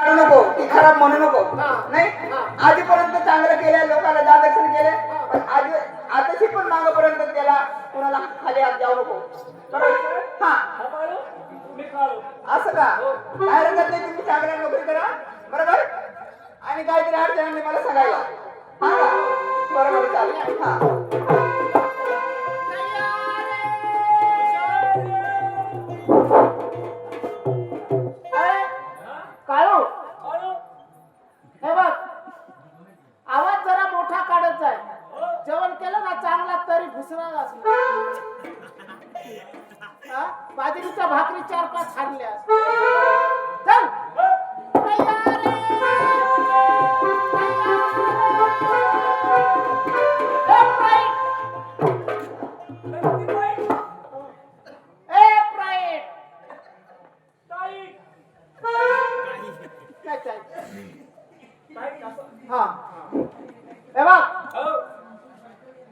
म्हणू नको की खराब म्हणू नको नाही. आधीपर्यंत चांगलं केलंय, लोकांना दादर्शन केलंय, पण आधी आताशी पण मागपर्यंत त्याला कोणाला खाली हात जाऊ नको. बरोबर हा असं का? काय हरकत नाही, तुम्ही चांगल्या नोकरी करा बरोबर. आणि काहीतरी अडचणी मला सांगायला हा का? बरोबर चालेल हा. हे बघ, आवाज जरा मोठा काढत जाय. जेवण केलं ना चांगला तरी घुसणार असणार. बाजरीच्या भाकरी 4-5 खाल्ल्या. चल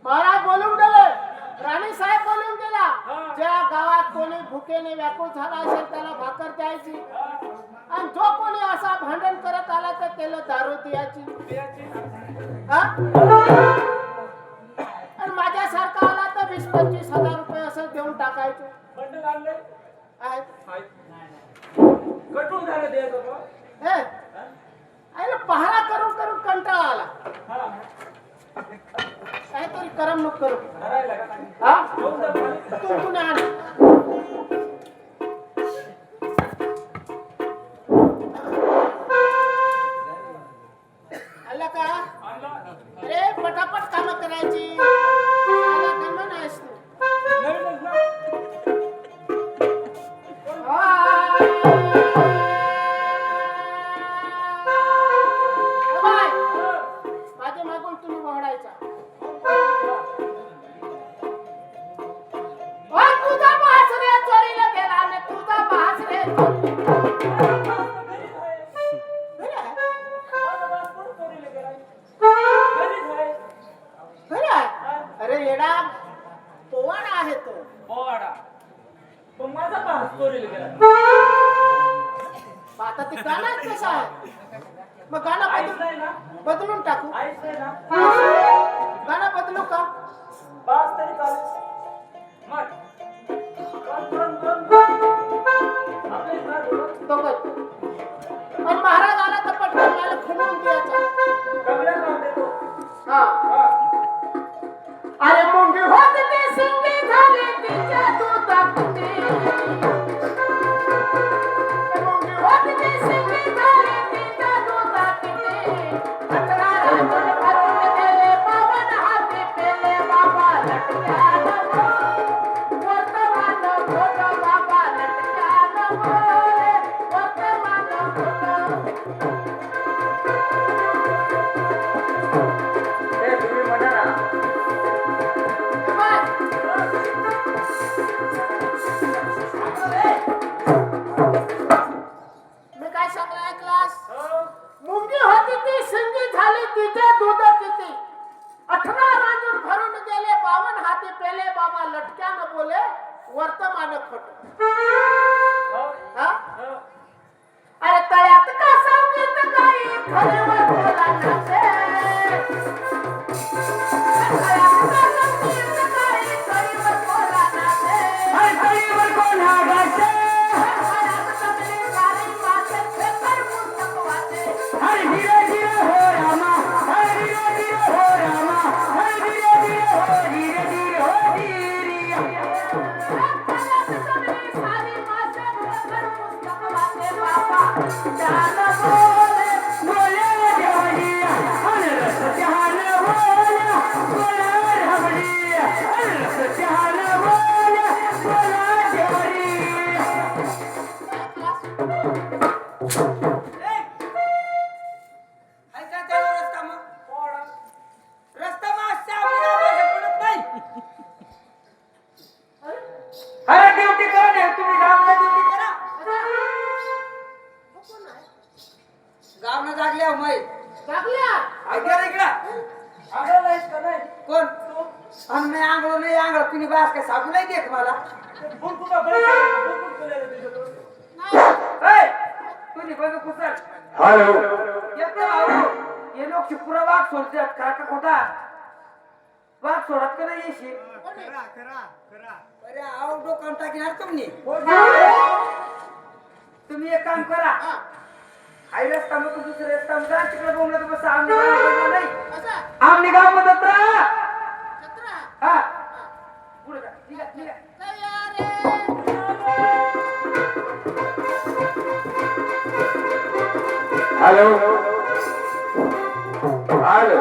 महाराज बोलून गेले, राणी साहेब बोलून गेला. ज्या गावात कोणी भुकेने व्याकुळ झाला असेल त्याला भाकर द्यायची, आणि जो कोणी असा भांडण करत आला तर त्याला दारू द्यायची. आणि माझ्यासारखा आला तर 20-25 हजार रुपये असं देऊन टाकायचे. कटून झालं द्यायचं पहारा करून करून कंटाळा आला. काहीतरी करमणूक करू. तू आण आला का? अरे पटापट काम करायची. नाहीस तू माझ्या मागून तुम्ही वहडायचा. तुझा बासरे चोरीला गेला आणि तुझा बासरे अरे येडा पोवाडा आहे तो. पोवाडा पण माझा पास चोरीला गेला. आता ते गाणं कसं आहे? मग गाणं बदलून टाकू. गाणं बदलू का? पास तरी चालेल. मग पण महाराज आला तर पटकन मला खुलवून द्यायचा. अरे मुंगी होती ती सिंगी झाली तिच्या दुधात. मुंगी होती ती सिंगी झाली तिच्या दुधात. 18 राजून भरून गेले 52 हाती पेले बाबा लटक्यानं बोले. वर्तमान खोटं बाबा लटक्यानं बोले. वर्तमान खोटं. तुम्ही म्हणा ना. मी काय सांगला ऐकलास? मुंगी होती ती सिंगी झाली तिचे दूध किती. 18 रांजून भरून गेले 52 हाती पेले बाबा लटक्यानं बोले. वर्तमान खोट. अरे तळ्यात का संगीत काही खरेवर बोला नसे. तळ्यात का संगीत काही खरेवर बोला नसे. खरेवर बोला नसे. तळ्यात सगळे सारी मासे पेपर पुस्तक वाचे. हर धीरे धीरे हो रामा. हर धीरे धीरे हो रामा. हर धीरे धीरे हो धीरे धीरे हो धीरे. तळ्यात सगळे सारी मासे पेपर पुस्तक वाचे बाबा. ज्ञान बोले बोले देवरिया. आणि रस ध्यान बोले बोले रमणीय. आणि रस ध्यान बोले बोले देवरिया. ऐका त्याला रस्ता मग. रस्ता मग पडत नाही. अरे ड्युटी करा नाही तुम्ही. गावला ड्युटी करा. गावना जागल्या माई टाकल्या ऐका इकडं. आगळ नाहीस का नाही? कोण? आणि मी आंघोळ नाही आंघोळ कुणी बास काय साबू नाही देत मला. बुलकुटा बरं बुलकुट केलेलं तिथं. नाही. तुझी बघ पुसळ. हॅलो येतो भाऊ हे लोक शिपुरा वाघ सोडतात खरा का खोटा वाघ सोडत का नाही येशील अरे आउट डोकावून टाकणार तुम्ही तुम्ही एक काम करा आई रस्ता मग दुसऱ्या रस्ता जा तिकडे बोललं तर बस आमने गाव नाही आमने गाव मदत राहा हा पुढे जा निघा निघा हॅलो हॅलो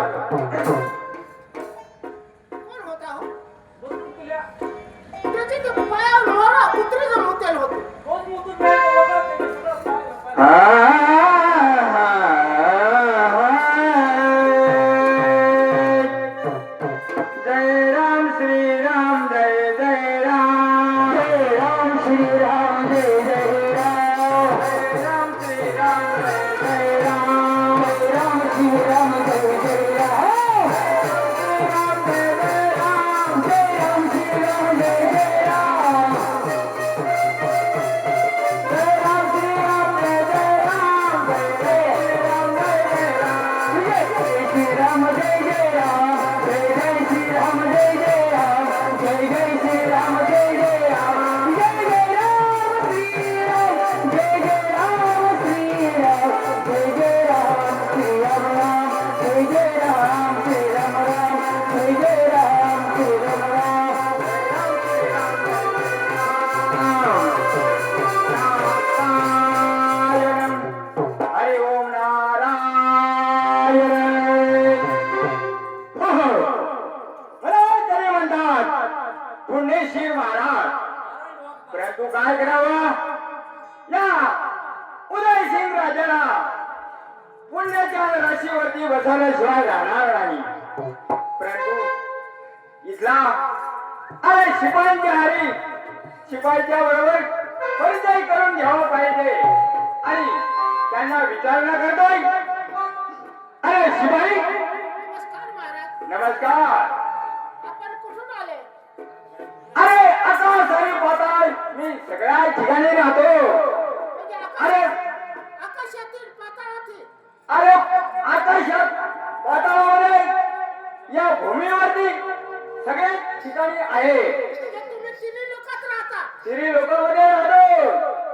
बसून तुला रोज मोठून जायचं बाबा, त्याने सुद्धा पाय- जय राम श्री राम जय जय राम जय राम श्री राम जय जय राम जय राम श्री राम जय जय राम जय राम श्री राम जय जय राम जय राम जय जय राम जय राम श्री राम जय जय राम जय राम श्री राम जय जय राम जय जय राम जय जय राम जय श्री राम जय जय राम जय जय श्री राम जय जय राम जय जय श्री राम जय जय राम जय जय राम श्री राम जय जय राम श्री राम जय जय राम श्री राम राम जय जय राम श्री राम राम जय जय राम श्री राम राम जय राम श्री राम नारायण हरि ओम नारायण मला तरी म्हणतात पुण्यशील महाराज परंतु काय करावं या उदयसिंग राजाला पुण्याच्या राशीवरती बसवल्याशिवाय राहणार नाही परंतु इस्लाम अरे शिपायांच्या हारी शिपाईच्या बरोबर परिचय करून घ्यावा पाहिजे आणि त्यांना विचारणा करतोय अरे शिपाई नमस्कार महाराज नमस्कार आपण कुठून आले अरे आकाश आणि पाताळ मी सगळ्या ठिकाणी राहतो म्हणजे अरे आकाशातील पाताळातील अरे आकाशात पाताळामध्ये या भूमीवरती सगळ्या ठिकाणी आहे म्हणजे तुम्ही तिन्ही लोकात राहता तिन्ही लोकांमध्ये राहतो